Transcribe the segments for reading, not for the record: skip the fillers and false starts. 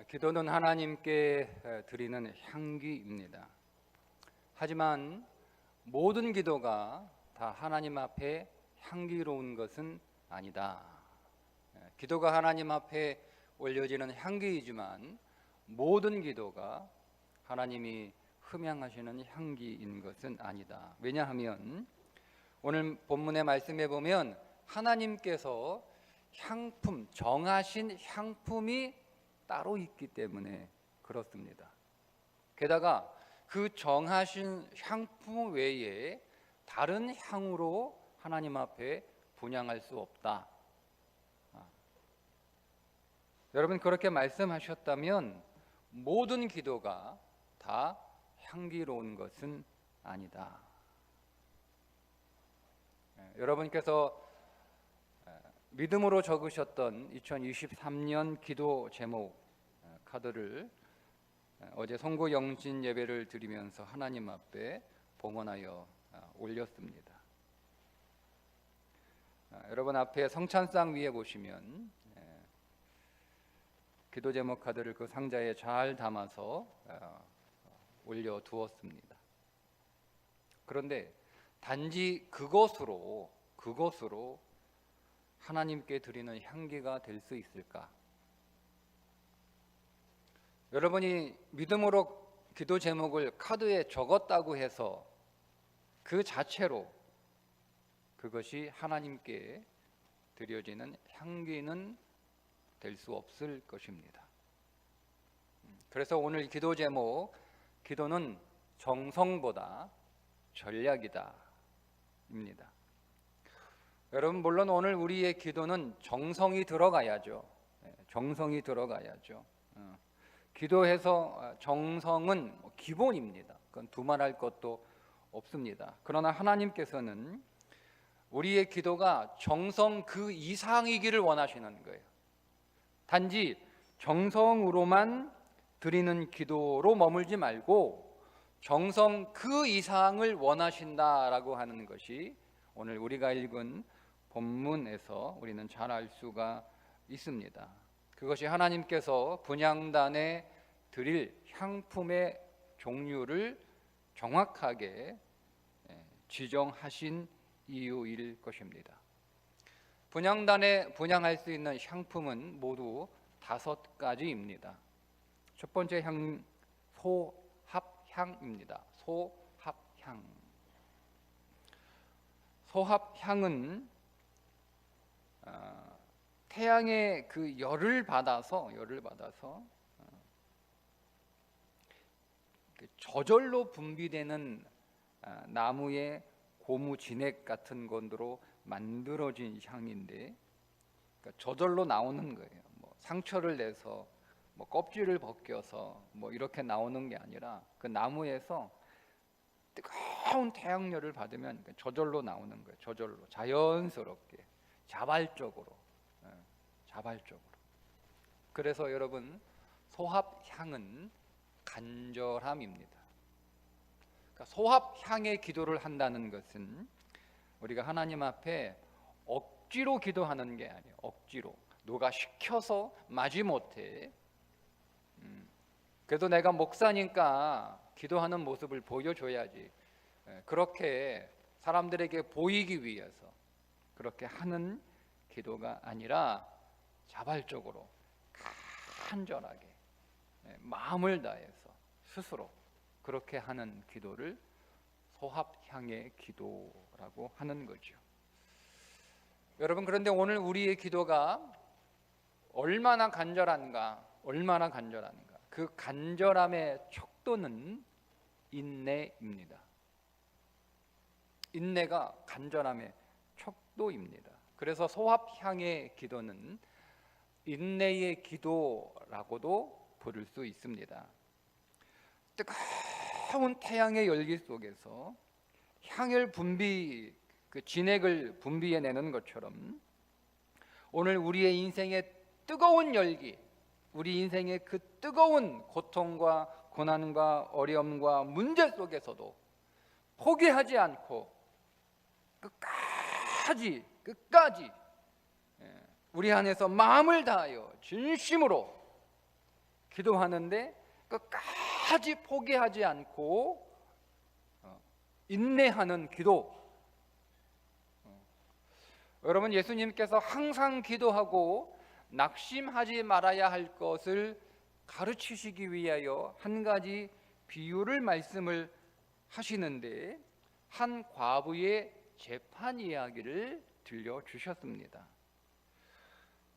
기도는 하나님께 드리는 향기입니다. 하지만 모든 기도가 다 하나님 앞에 향기로운 것은 아니다. 기도가 하나님 앞에 올려지는 향기이지만 모든 기도가 하나님이 흠양하시는 향기인 것은 아니다. 왜냐하면 오늘 본문의 말씀에 보면 하나님께서 향품, 정하신 향품이 따로 있기 때문에 그렇습니다. 게다가 그 정하신 향품 외에 다른 향으로 하나님 앞에 분향할 수 없다. 여러분 그렇게 말씀하셨다면 모든 기도가 다 향기로운 것은 아니다. 여러분께서 믿음으로 적으셨던 2023년 기도 제목 카드를 어제 송구 영신 예배를 드리면서 하나님 앞에 봉헌하여 올렸습니다. 여러분 앞에 성찬상 위에 보시면 기도 제목 카드를 그 상자에 잘 담아서 올려두었습니다. 그런데 단지 그것으로 하나님께 드리는 향기가 될 수 있을까? 여러분이 믿음으로 기도 제목을 카드에 적었다고 해서 그 자체로 그것이 하나님께 드려지는 향기는 될 수 없을 것입니다. 그래서 오늘 기도 제목, 기도는 정성보다 전략이다 입니다. 여러분 물론 오늘 우리의 기도는 정성이 들어가야죠. 정성이 들어가야죠. 기도해서 정성은 기본입니다. 그건 두말할 것도 없습니다. 그러나 하나님께서는 우리의 기도가 정성 그 이상이기를 원하시는 거예요. 단지 정성으로만 드리는 기도로 머물지 말고 정성 그 이상을 원하신다라고 하는 것이 오늘 우리가 읽은 본문에서 우리는 잘 알 수가 있습니다. 그것이 하나님께서 분향단에 드릴 향품의 종류를 정확하게 지정하신 이유일 것입니다. 분향단에 분향할 수 있는 향품은 모두 5가지입니다. 첫 번째 향 소합향입니다. 소합향. 소합향은 태양의 그 열을 받아서 저절로 분비되는 나무의 고무 진액 같은 것으로 만들어진 향인데, 그러니까 저절로 나오는 거예요. 상처를 내서 껍질을 벗겨서 이렇게 나오는 게 아니라 그 나무에서 뜨거운 태양열을 받으면 저절로 나오는 거예요. 저절로, 자연스럽게, 자발적으로. 그래서 여러분 소합향은 간절함입니다. 그러니까 소합향의 기도를 한다는 것은 우리가 하나님 앞에 억지로 기도하는 게 아니에요. 억지로 누가 시켜서 마지못해 그래도 내가 목사니까 기도하는 모습을 보여줘야지, 그렇게 사람들에게 보이기 위해서 그렇게 하는 기도가 아니라 자발적으로 간절하게 마음을 다해서 스스로 그렇게 하는 기도를 소합향의 기도라고 하는 거죠. 여러분 그런데 오늘 우리의 기도가 얼마나 간절한가? 그 간절함의 척도는 인내입니다. 인내가 간절함의 척도입니다. 그래서 소합향의 기도는 인내의 기도라고도 부를 수 있습니다. 뜨거운 태양의 열기 속에서 향을 그 진액을 분비해내는 것처럼 오늘 우리의 인생의 뜨거운 열기, 우리 인생의 그 뜨거운 고통과 고난과 어려움과 문제 속에서도 포기하지 않고 끝까지 우리 안에서 마음을 다하여 진심으로 기도하는데 끝까지 포기하지 않고 인내하는 기도. 여러분, 예수님께서 항상 기도하고 낙심하지 말아야 할 것을 가르치시기 위하여 한 가지 비유를 말씀을 하시는데, 한 과부의 재판 이야기를 들려주셨습니다.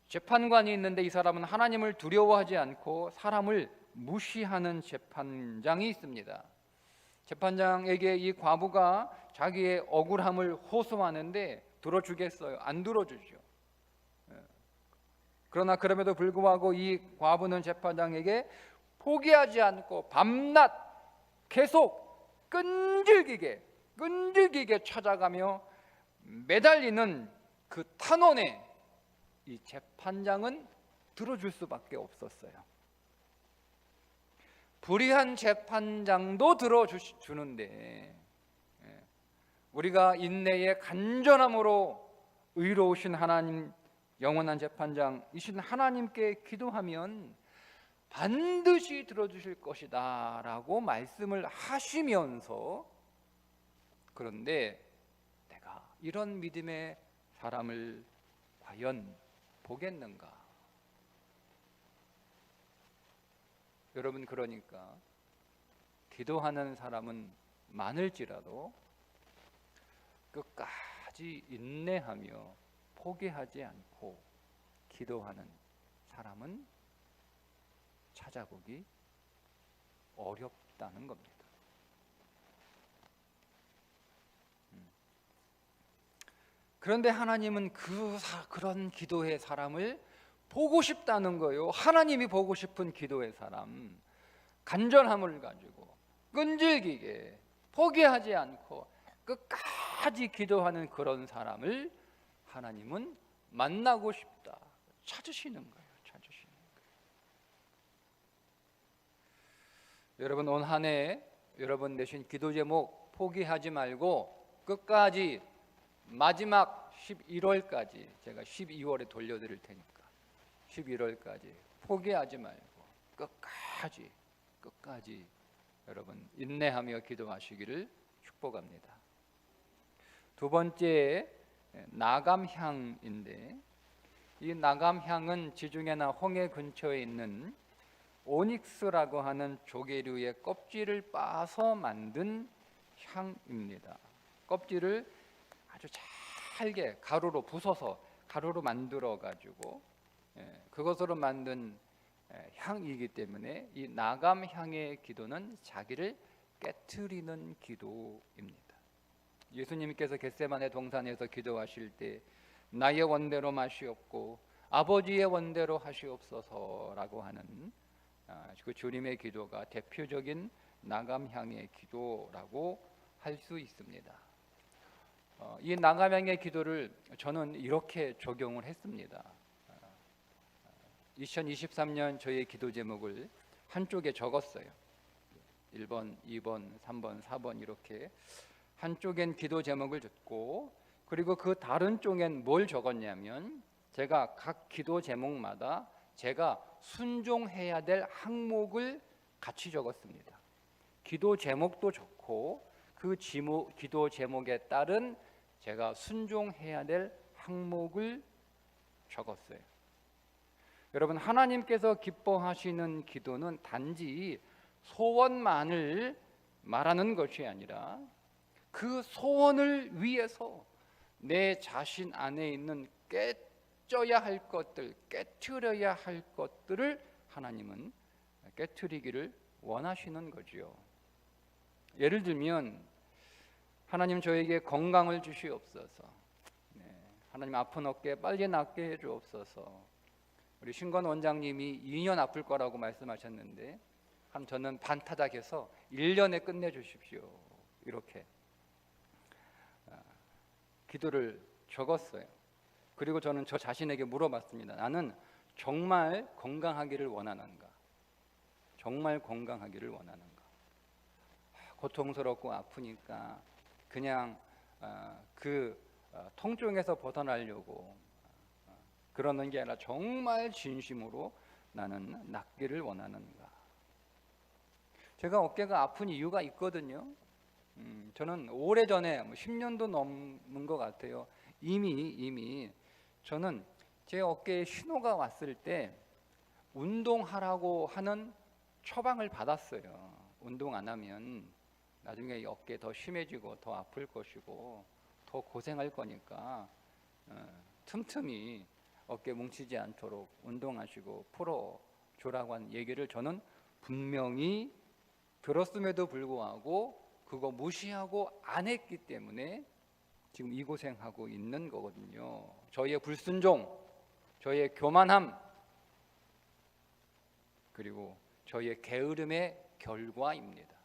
재판관이 있는데 이 사람은 하나님을 두려워하지 않고 사람을 무시하는 재판장이 있습니다. 재판장에게 이 과부가 자기의 억울함을 호소하는데 들어주겠어요? 안 들어주죠. 그러나 그럼에도 불구하고 이 과부는 재판장에게 포기하지 않고 밤낮 계속 끈질기게 찾아가며 매달리는 그 탄원에 이 재판장은 들어줄 수밖에 없었어요. 불의한 재판장도 들어주는데 우리가 인내의 간절함으로 의로우신 하나님, 영원한 재판장이신 하나님께 기도하면 반드시 들어주실 것이다 라고 말씀을 하시면서, 그런데 내가 이런 믿음의 사람을 과연 보겠는가? 여러분, 그러니까 기도하는 사람은 많을지라도 끝까지 인내하며 포기하지 않고 기도하는 사람은 찾아보기 어렵다는 겁니다. 그런데 하나님은 그런 기도의 사람을 보고 싶다는 거예요. 하나님이 보고 싶은 기도의 사람, 간절함을 가지고 끈질기게 포기하지 않고 끝까지 기도하는 그런 사람을 하나님은 만나고 싶다, 찾으시는 거예요. 여러분, 올 한 해 여러분 내신 기도 제목 포기하지 말고 끝까지, 마지막 11월까지, 제가 12월에 돌려드릴 테니까 11월까지 포기하지 말고 끝까지 여러분 인내하며 기도하시기를 축복합니다. 두 번째, 나감향인데, 이 나감향은 지중해나 홍해 근처에 있는 오닉스라고 하는 조개류의 껍질을 빻아서 만든 향입니다. 껍질을 아주 잘게 가루로 부숴서 가루로 만들어 가지고 그것으로 만든 향이기 때문에 이 나감향의 기도는 자기를 깨트리는 기도입니다. 예수님께서 겟세마네 동산에서 기도하실 때 나의 원대로 마시옵고 아버지의 원대로 하시옵소서라고 하는 그 주님의 기도가 대표적인 나감향의 기도라고 할 수 있습니다. 이 나감향의 기도를 저는 이렇게 적용을 했습니다. 2023년 저의 기도 제목을 한쪽에 적었어요. 1번, 2번, 3번, 4번 이렇게 한쪽엔 기도 제목을 적고, 그리고 그 다른 쪽엔 뭘 적었냐면 제가 각 기도 제목마다 제가 순종해야 될 항목을 같이 적었습니다. 기도 제목도 적고 그 기도 제목에 따른 제가 순종해야 될 항목을 적었어요. 여러분, 하나님께서 기뻐하시는 기도는 단지 소원만을 말하는 것이 아니라 그 소원을 위해서 내 자신 안에 있는 깨져야 할 것들, 깨트려야 할 것들을 하나님은 깨트리기를 원하시는 거지요. 예를 들면 하나님 저에게 건강을 주시옵소서. 하나님 아픈 어깨 빨리 낫게 해주옵소서. 우리 신건 원장님이 2년 아플 거라고 말씀하셨는데 저는 반타작해서 1년에 끝내주십시오. 이렇게 기도를 적었어요. 그리고 저는 저 자신에게 물어봤습니다. 나는 정말 건강하기를 원하는가? 정말 건강하기를 원하는가? 고통스럽고 아프니까 그냥 통증에서 벗어나려고 그러는 게 아니라 정말 진심으로 나는 낫기를 원하는가? 제가 어깨가 아픈 이유가 있거든요. 저는 오래전에 10년도 넘은 것 같아요. 이미 저는 제 어깨에 신호가 왔을 때 운동하라고 하는 처방을 받았어요. 운동 안 하면 나중에 이 어깨 더 심해지고 더 아플 것이고 더 고생할 거니까 틈틈이 어깨 뭉치지 않도록 운동하시고 풀어주라고 한 얘기를 저는 분명히 들었음에도 불구하고 그거 무시하고 안 했기 때문에 지금 이 고생하고 있는 거거든요. 저희의 불순종, 저희의 교만함, 그리고 저희의 게으름의 결과입니다.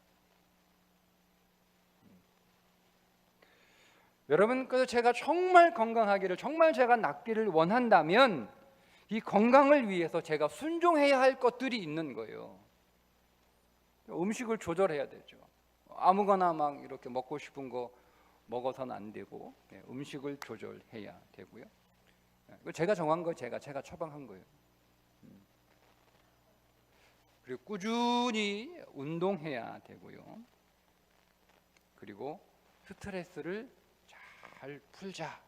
여러분, 그래서 제가 정말 건강하기를, 정말 제가 낫기를 원한다면 이 건강을 위해서 제가 순종해야 할 것들이 있는 거예요. 음식을 조절해야 되죠. 아무거나 막 이렇게 먹고 싶은 거 먹어서는 안 되고 음식을 조절해야 되고요. 제가 정한 거 제가 처방한 거예요. 그리고 꾸준히 운동해야 되고요. 그리고 스트레스를 잘 풀자.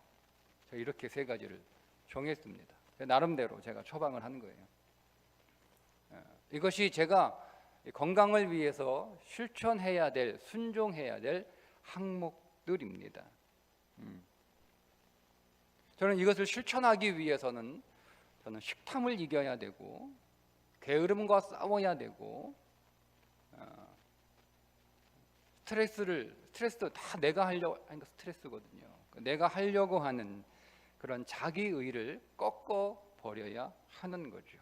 이렇게 세 가지를 정했습니다. 나름대로 제가 처방을 한 거예요. 이것이 제가 건강을 위해서 실천해야 될, 순종해야 될 항목들입니다. 저는 이것을 실천하기 위해서는 저는 식탐을 이겨야 되고 게으름과 싸워야 되고 스트레스도 다 내가 하려고 하는 거 스트레스거든요. 내가 하려고 하는 그런 자기의를 꺾어 버려야 하는 거죠.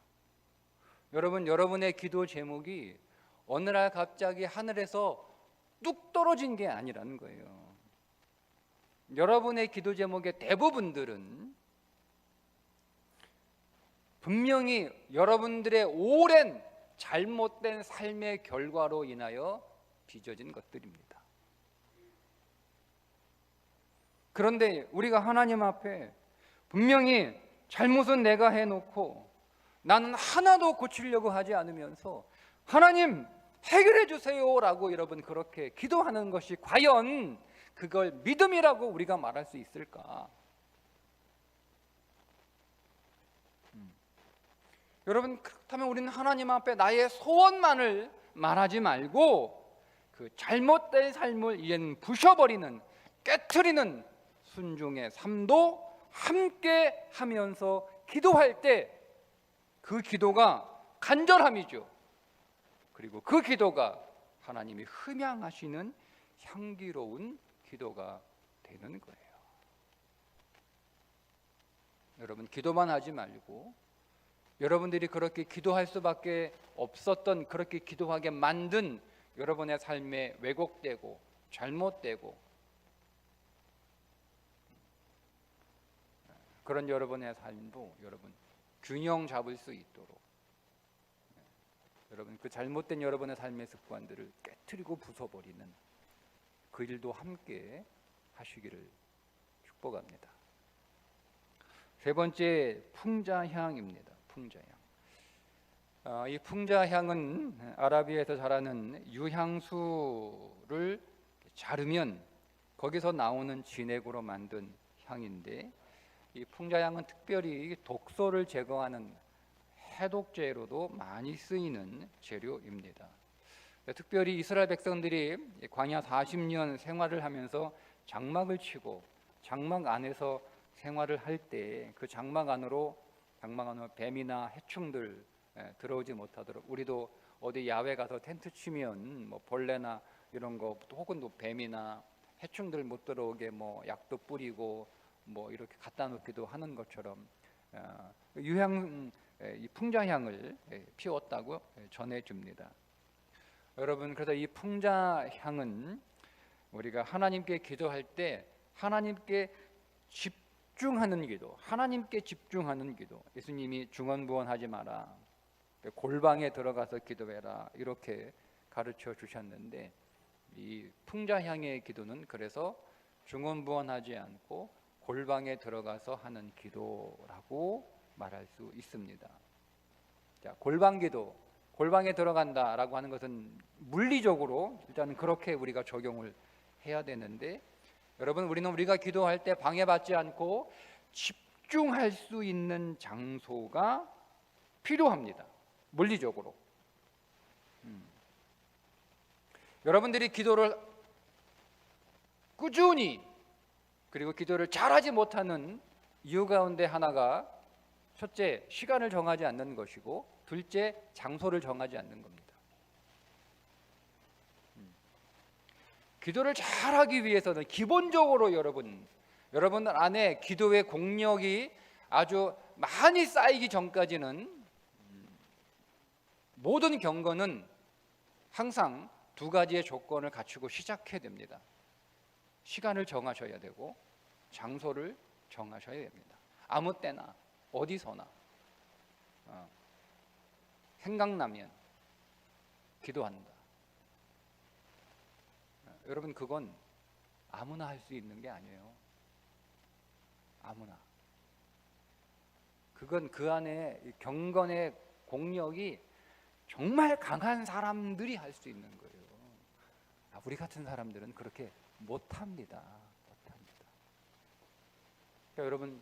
여러분, 여러분의 기도 제목이 어느 날 갑자기 하늘에서 뚝 떨어진 게 아니라는 거예요. 여러분의 기도 제목의 대부분들은 분명히 여러분들의 오랜 잘못된 삶의 결과로 인하여 빚어진 것들입니다. 그런데 우리가 하나님 앞에 분명히 잘못은 내가 해놓고 나는 하나도 고치려고 하지 않으면서 하나님 해결해 주세요라고 여러분 그렇게 기도하는 것이 과연 그걸 믿음이라고 우리가 말할 수 있을까? 여러분, 그렇다면 우리는 하나님 앞에 나의 소원만을 말하지 말고 그 잘못된 삶을 이젠 부셔버리는, 깨트리는 순종의 삶도 함께 하면서 기도할 때 그 기도가 간절함이죠. 그리고 그 기도가 하나님이 흠양하시는 향기로운 기도가 되는 거예요. 여러분, 기도만 하지 말고 여러분들이 그렇게 기도할 수밖에 없었던, 그렇게 기도하게 만든 여러분의 삶에 왜곡되고 잘못되고 그런 여러분의 삶도 여러분 균형 잡을 수 있도록 여러분 그 잘못된 여러분의 삶의 습관들을 깨트리고 부숴버리는 그 일도 함께 하시기를 축복합니다. 세 번째, 풍자향입니다. 풍자향. 이 풍자향은 아라비아에서 자라는 유향수를 자르면 거기서 나오는 진액으로 만든 향인데, 이 풍자향은 특별히 독소를 제거하는 해독제로도 많이 쓰이는 재료입니다. 특별히 이스라엘 백성들이 광야 40년 생활을 하면서 장막을 치고 장막 안에서 생활을 할 때 그 장막 안으로 뱀이나 해충들 들어오지 못하도록, 우리도 어디 야외 가서 텐트 치면 뭐 벌레나 이런 거 혹은 또 뱀이나 해충들 못 들어오게 뭐 약도 뿌리고 뭐 이렇게 갖다 놓기도 하는 것처럼 이 풍자향을 피웠다고 전해줍니다. 여러분, 그래서 이 풍자향은 우리가 하나님께 기도할 때 하나님께 집중하는 기도, 하나님께 집중하는 기도. 예수님이 중언부언하지 마라, 골방에 들어가서 기도해라, 이렇게 가르쳐 주셨는데, 이 풍자향의 기도는 그래서 중언부언하지 않고 골방에 들어가서 하는 기도라고 말할 수 있습니다. 자, 골방기도, 골방에 들어간다라고 하는 것은 물리적으로 일단 그렇게 우리가 적용을 해야 되는데, 여러분, 우리가 기도할 때 방해받지 않고 집중할 수 있는 장소가 필요합니다. 물리적으로. 여러분들이 기도를 꾸준히 그리고 기도를 잘하지 못하는 이유 가운데 하나가, 첫째, 시간을 정하지 않는 것이고, 둘째, 장소를 정하지 않는 겁니다. 기도를 잘하기 위해서는 기본적으로 여러분 안에 기도의 공력이 아주 많이 쌓이기 전까지는 모든 경건은 항상 두 가지의 조건을 갖추고 시작해야 됩니다. 시간을 정하셔야 되고 장소를 정하셔야 됩니다. 아무 때나 어디서나 생각나면 기도한다. 여러분, 그건 아무나 할 수 있는 게 아니에요. 아무나. 그건 그 안에 경건의 공력이 정말 강한 사람들이 할 수 있는 거예요. 우리 같은 사람들은 그렇게 못합니다. 그러니까 여러분,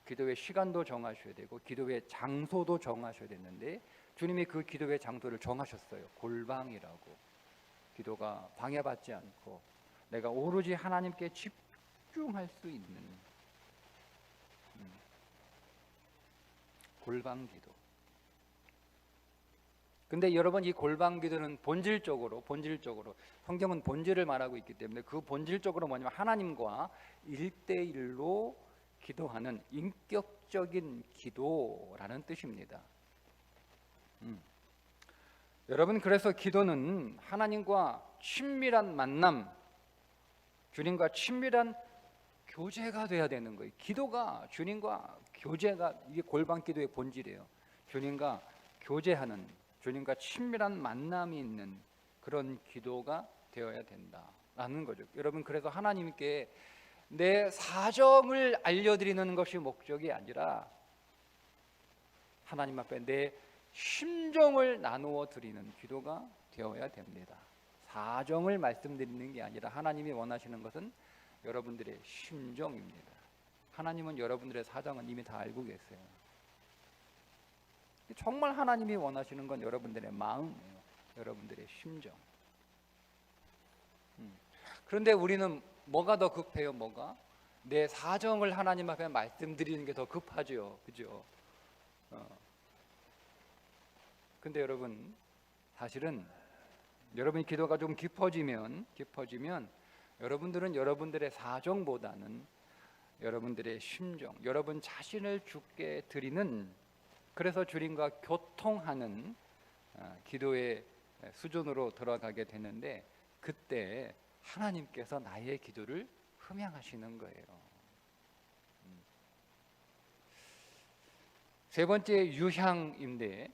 기도의 시간도 정하셔야 되고 기도의 장소도 정하셔야 되는데, 주님이 그 기도의 장소를 정하셨어요. 골방이라고. 기도가 방해받지 않고 내가 오로지 하나님께 집중할 수 있는 골방기도. 근데 여러분, 이 골방기도는 본질적으로 성경은 본질을 말하고 있기 때문에 그 본질적으로 뭐냐면 하나님과 1대1로 기도하는 인격적인 기도라는 뜻입니다. 여러분, 그래서 기도는 하나님과 친밀한 만남, 주님과 친밀한 교제가 돼야 되는 거예요. 기도가 주님과 교제가, 이게 골방기도의 본질이에요. 주님과 교제하는, 주님과 친밀한 만남이 있는 그런 기도가 되어야 된다라는 거죠. 여러분, 그래서 하나님께 내 사정을 알려드리는 것이 목적이 아니라 하나님 앞에 내 심정을 나누어 드리는 기도가 되어야 됩니다. 사정을 말씀드리는 게 아니라 하나님이 원하시는 것은 여러분들의 심정입니다. 하나님은 여러분들의 사정은 이미 다 알고 계세요. 정말 하나님이 원하시는 건 여러분들의 마음이에요. 여러분들의 심정. 그런데 우리는 뭐가 더 급해요? 뭐가? 내 사정을 하나님 앞에 말씀드리는 게 더 급하죠. 그죠? 근데 여러분, 사실은 여러분이 기도가 좀 깊어지면 여러분들은 여러분들의 사정보다는 여러분들의 심정, 여러분 자신을 주께 드리는, 그래서 주님과 교통하는 기도의 수준으로 들어가게 되는데, 그때 하나님께서 나의 기도를 흠양하시는 거예요. 세 번째 유향인데,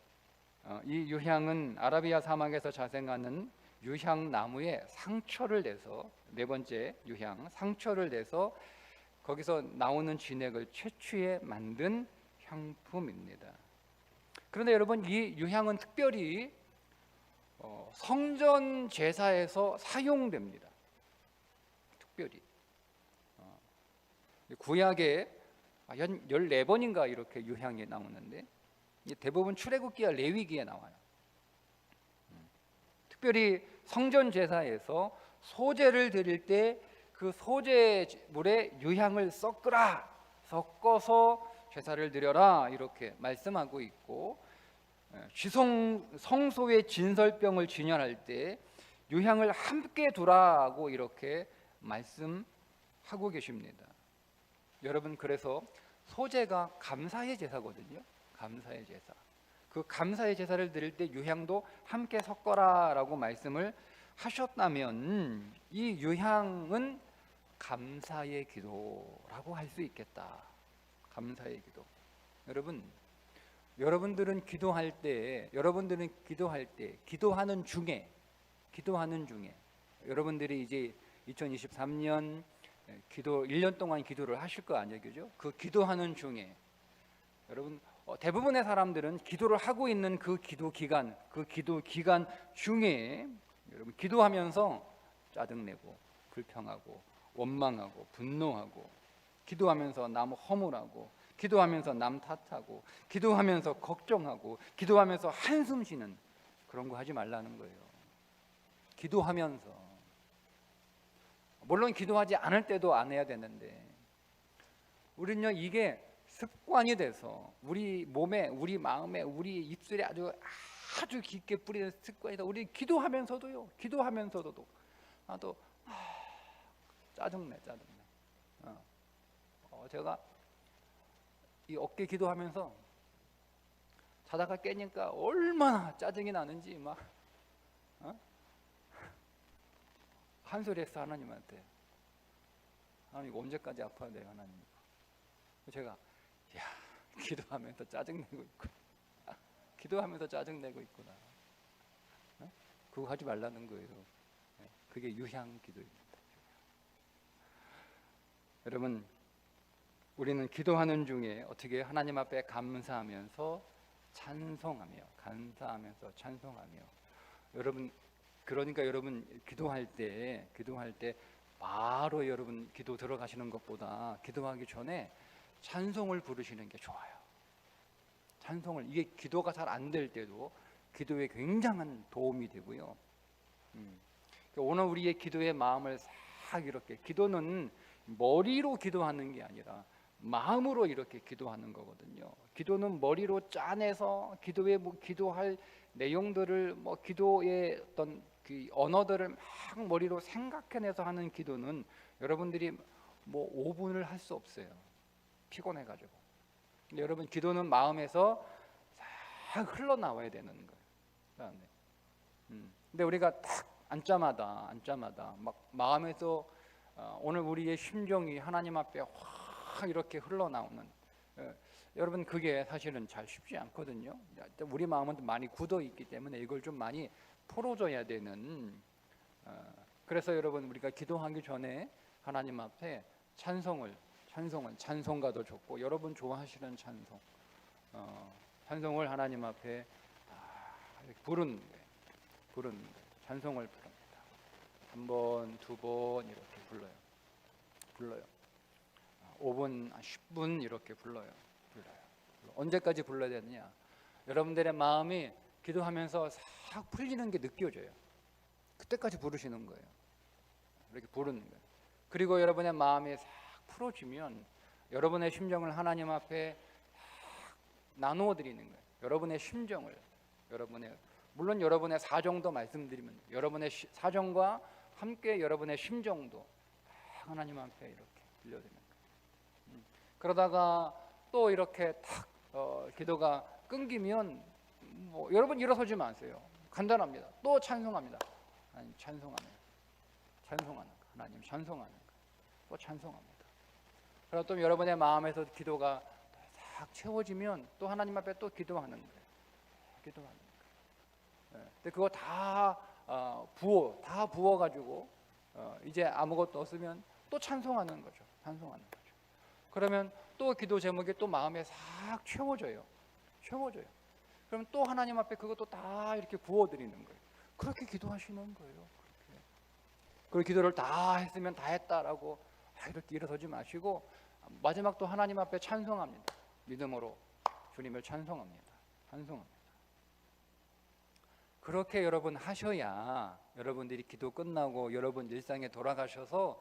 이 유향은 아라비아 사막에서 자생하는 유향나무에 상처를 내서, 네 번째 유향, 상처를 내서 거기서 나오는 진액을 채취해 만든 향품입니다. 그런데 여러분, 이 유향은 특별히 성전 제사에서 사용됩니다. 특별히 구약에 14번인가 이렇게 유향이 나오는데, 대부분 출애굽기와 레위기에 나와요. 특별히 성전 제사에서 소제를 드릴 때 그 소제물에 유향을 섞어서 제사를 드려라, 이렇게 말씀하고 있고, 성소의 진설병을 진열할 때 유향을 함께 두라고 이렇게 말씀하고 계십니다. 여러분, 그래서 소제가 감사의 제사거든요. 감사의 제사. 그 감사의 제사를 드릴 때 유향도 함께 섞어라라고 말씀을 하셨다면, 이 유향은 감사의 기도라고 할 수 있겠다. 감사의 기도. 여러분들은 기도할 때 기도하는 중에 여러분들이 이제 2023년 기도 1년 동안 기도를 하실 거 아니에요, 그죠? 그 기도하는 중에 여러분 대부분의 사람들은 기도를 하고 있는 그 기도 기간 중에 여러분 기도하면서 짜증내고 불평하고 원망하고 분노하고, 기도하면서 남 허물하고, 기도하면서 남 탓하고, 기도하면서 걱정하고, 기도하면서 한숨 쉬는 그런 거 하지 말라는 거예요. 기도하면서, 물론 기도하지 않을 때도 안 해야 되는데, 우리는요 이게 습관이 돼서 우리 몸에, 우리 마음에, 우리 입술에 아주 깊게 뿌리는 습관이다. 우리 기도하면서도 나도 짜증내. 제가 이 어깨 기도하면서 자다가 깨니까 얼마나 짜증이 나는지 막 한 소리 했어 하나님한테. 하나님 이거 언제까지 아파야 돼요 하나님? 제가 기도하면서 짜증내고 있고 기도하면서 짜증내고 있구나. 그거 하지 말라는 거예요. 그게 유향 기도입니다. 여러분, 우리는 기도하는 중에 어떻게 하나님 앞에 감사하면서 찬송하며 여러분, 그러니까 여러분 기도할 때 바로 여러분 기도 들어가시는 것보다 기도하기 전에 찬송을 부르시는 게 좋아요. 찬송을, 이게 기도가 잘 안 될 때도 기도에 굉장한 도움이 되고요. 오늘 우리의 기도의 마음을 싹 이렇게, 기도는 머리로 기도하는 게 아니라 마음으로 이렇게 기도하는 거거든요. 기도는 머리로 짜내서 기도할 내용들을 기도의 어떤 그 언어들을 막 머리로 생각해내서 하는 기도는 여러분들이 5분을 할 수 없어요. 피곤해가지고. 근데 여러분 기도는 마음에서 싹 흘러나와야 되는 거예요. 근데 우리가 딱 앉자마다 막 마음에서 오늘 우리의 심정이 하나님 앞에 확 이렇게 흘러나오는, 여러분 그게 사실은 잘 쉽지 않거든요. 우리 마음은 많이 굳어 있기 때문에 이걸 좀 많이 풀어줘야 되는, 그래서 여러분 우리가 기도하기 전에 하나님 앞에 찬송가도 좋고 여러분 좋아하시는 찬송을 하나님 앞에 부르는 거예요. 찬송을 부릅니다. 한 번, 두 번 이렇게 불러요. 5분, 10분 이렇게 불러요. 언제까지 불러야 되느냐? 여러분들의 마음이 기도하면서 싹 풀리는 게 느껴져요. 그때까지 부르시는 거예요. 이렇게 부르는 거예요. 그리고 여러분의 마음이 싹 풀어지면 여러분의 심정을 하나님 앞에 나누어 드리는 거예요. 여러분의 심정을, 물론 여러분의 사정도 말씀드리면, 여러분의 사정과 함께 여러분의 심정도 하나님 앞에 이렇게 들려드리는 거예요. 그러다가 또 이렇게 기도가 끊기면 여러분 일어서지 마세요. 간단합니다. 또 찬송합니다. 하나님 찬송하는 거. 하나님 찬송하는 거. 또 찬송합니다. 그리고 또 여러분의 마음에서 기도가 싹 채워지면 또 하나님 앞에 또 기도하는 거예요. 근데 그거 다 부어가지고 이제 아무것도 없으면 또 찬송하는 거죠. 그러면 또 기도 제목이 또 마음에 싹 채워져요. 그럼 또 하나님 앞에 그것도 다 이렇게 부어드리는 거예요. 그렇게 기도하시는 거예요. 그리고 기도를 다 했으면 다 했다라고 이렇게 일어서지 마시고 마지막 또 하나님 앞에 찬송합니다. 믿음으로 주님을 찬송합니다. 그렇게 여러분 하셔야 여러분들이 기도 끝나고 여러분 일상에 돌아가셔서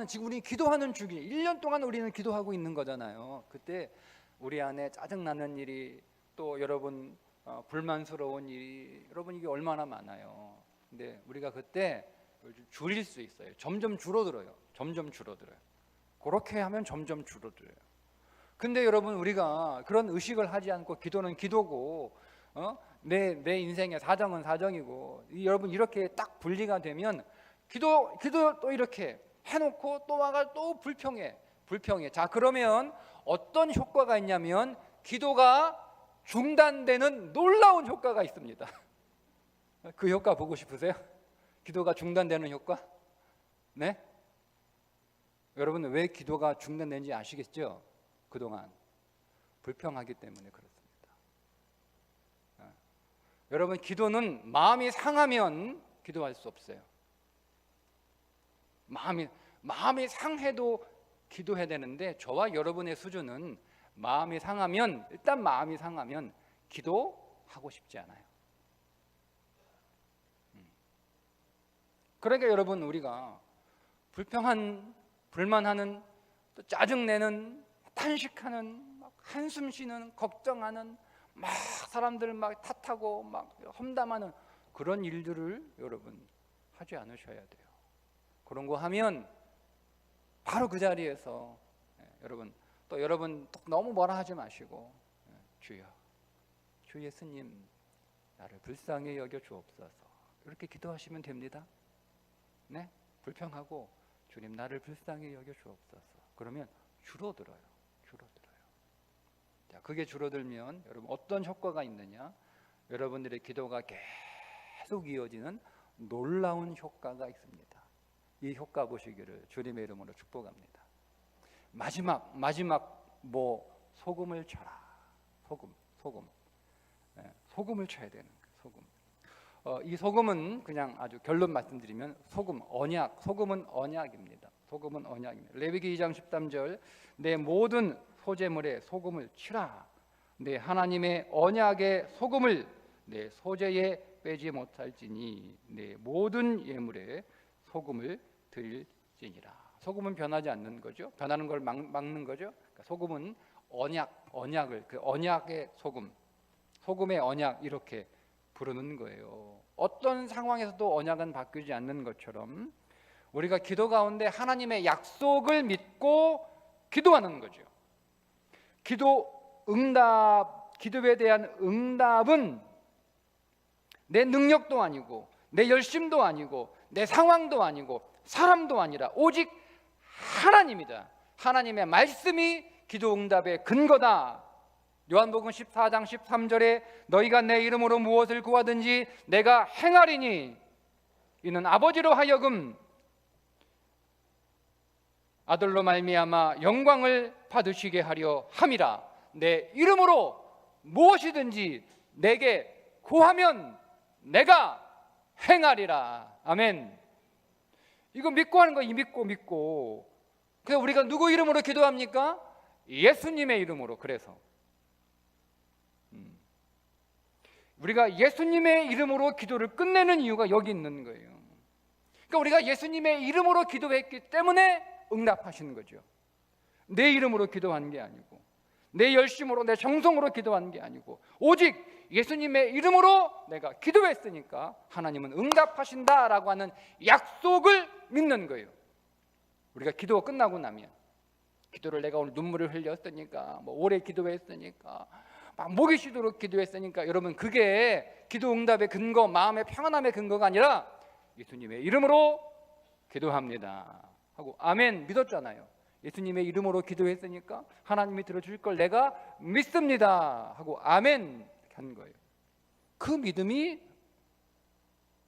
지금 우리 기도하는 중에 1년 동안 우리는 기도하고 있는 거잖아요. 그때 우리 안에 짜증나는 일이, 또 여러분 불만스러운 일이, 여러분 이게 얼마나 많아요. 근데 우리가 그때 줄일 수 있어요. 점점 줄어들어요. 그렇게 하면 점점 줄어들어요. 근데 여러분 우리가 그런 의식을 하지 않고 기도는 기도고 내 인생의 사정은 사정이고, 여러분 이렇게 딱 분리가 되면 기도 또 이렇게 해놓고 또 와가 또 불평해. 자, 그러면 어떤 효과가 있냐면 기도가 중단되는 놀라운 효과가 있습니다. 그 효과 보고 싶으세요? 기도가 중단되는 효과? 네? 여러분 왜 기도가 중단된지 아시겠죠? 그동안 불평하기 때문에 그렇습니다. 여러분, 기도는 마음이 상하면 기도할 수 없어요. 마음이 상해도 기도해야 되는데, 저와 여러분의 수준은 마음이 상하면, 일단 마음이 상하면 기도하고 싶지 않아요. 그러니까 여러분, 우리가 불만하는, 또 짜증내는, 탄식하는, 막 한숨 쉬는, 걱정하는, 막 사람들 막 탓하고 막 험담하는 그런 일들을 여러분 하지 않으셔야 돼요. 그런 거 하면 바로 그 자리에서 여러분 너무 뭐라 하지 마시고, 주여, 주 예수님, 나를 불쌍히 여겨 주옵소서, 이렇게 기도하시면 됩니다. 네, 불평하고 주님, 나를 불쌍히 여겨 주옵소서. 그러면 줄어들어요. 자, 그게 줄어들면 여러분 어떤 효과가 있느냐? 여러분들의 기도가 계속 이어지는 놀라운 효과가 있습니다. 이 효과 보시기를 주님의 이름으로 축복합니다. 마지막 소금을 쳐라. 소금을 쳐야 되는 거예요. 이 소금은 그냥 아주 결론 말씀드리면 소금은 언약입니다. 레위기 2장 13절, 내 모든 소제물에 소금을 치라. 내 하나님의 언약의 소금을 내 소제에 빼지 못할지니 내 모든 예물에 소금을 드릴지니라. 소금은 변하지 않는 거죠. 변하는 걸 막는 거죠. 그러니까 소금은 언약을, 그 언약의 소금의 언약, 이렇게 부르는 거예요. 어떤 상황에서도 언약은 바뀌지 않는 것처럼 우리가 기도 가운데 하나님의 약속을 믿고 기도하는 거죠. 기도에 대한 응답은 내 능력도 아니고 내 열심도 아니고 내 상황도 아니고 사람도 아니라 오직 하나님이다. 하나님의 말씀이 기도 응답의 근거다. 요한복음 14장 13절에 너희가 내 이름으로 무엇을 구하든지 내가 행하리니 이는 아버지로 하여금 아들로 말미암아 영광을 받으시게 하려 함이라. 내 이름으로 무엇이든지 내게 구하면 내가 행하리라. 아멘. 이거 믿고 하는 거, 이 믿고. 그래서 우리가 누구 이름으로 기도합니까? 예수님의 이름으로. 그래서 우리가 예수님의 이름으로 기도를 끝내는 이유가 여기 있는 거예요. 그러니까 우리가 예수님의 이름으로 기도했기 때문에 응답하시는 거죠. 내 이름으로 기도한 게 아니고 내 열심으로, 내 정성으로 기도한 게 아니고 오직 예수님의 이름으로 내가 기도했으니까 하나님은 응답하신다라고 하는 약속을 믿는 거예요. 우리가 기도가 끝나고 나면, 기도를 내가 오늘 눈물을 흘렸으니까, 오래 기도했으니까, 막 목이 쉬도록 기도했으니까, 여러분 그게 기도 응답의 근거, 마음의 평안함의 근거가 아니라 예수님의 이름으로 기도합니다 하고 아멘 믿었잖아요. 예수님의 이름으로 기도했으니까 하나님이 들어주실 걸 내가 믿습니다 하고 아멘 한 거예요. 그 믿음이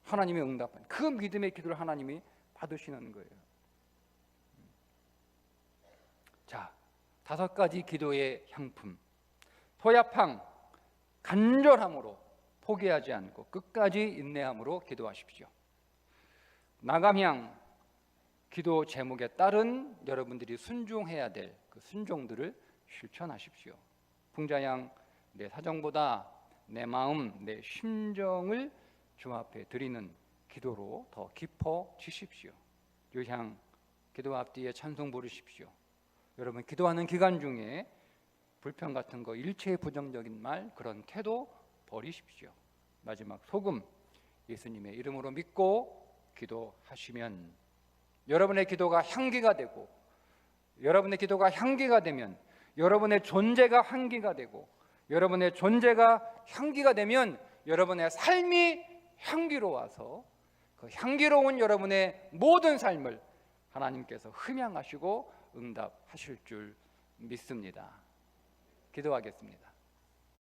하나님의 응답한, 그 믿음의 기도를 하나님이 받으시는 거예요. 자, 5가지 기도의 향품. 토야팡, 간절함으로 포기하지 않고 끝까지 인내함으로 기도하십시오. 나감향, 기도 제목에 따른 여러분들이 순종해야 될 그 순종들을 실천하십시오. 풍자양, 내 사정보다 내 마음, 내 심정을 주 앞에 드리는 기도로 더 깊어지십시오. 요향, 기도 앞뒤에 찬송 부르십시오. 여러분 기도하는 기간 중에 불평 같은 거, 일체의 부정적인 말, 그런 태도 버리십시오. 마지막 소금, 예수님의 이름으로 믿고 기도하시면 여러분의 기도가 향기가 되고, 여러분의 기도가 향기가 되면 여러분의 존재가 향기가 되고, 여러분의 존재가 향기가 되면 여러분의 삶이 향기로워서 그 향기로운 여러분의 모든 삶을 하나님께서 흠양하시고 응답하실 줄 믿습니다. 기도하겠습니다.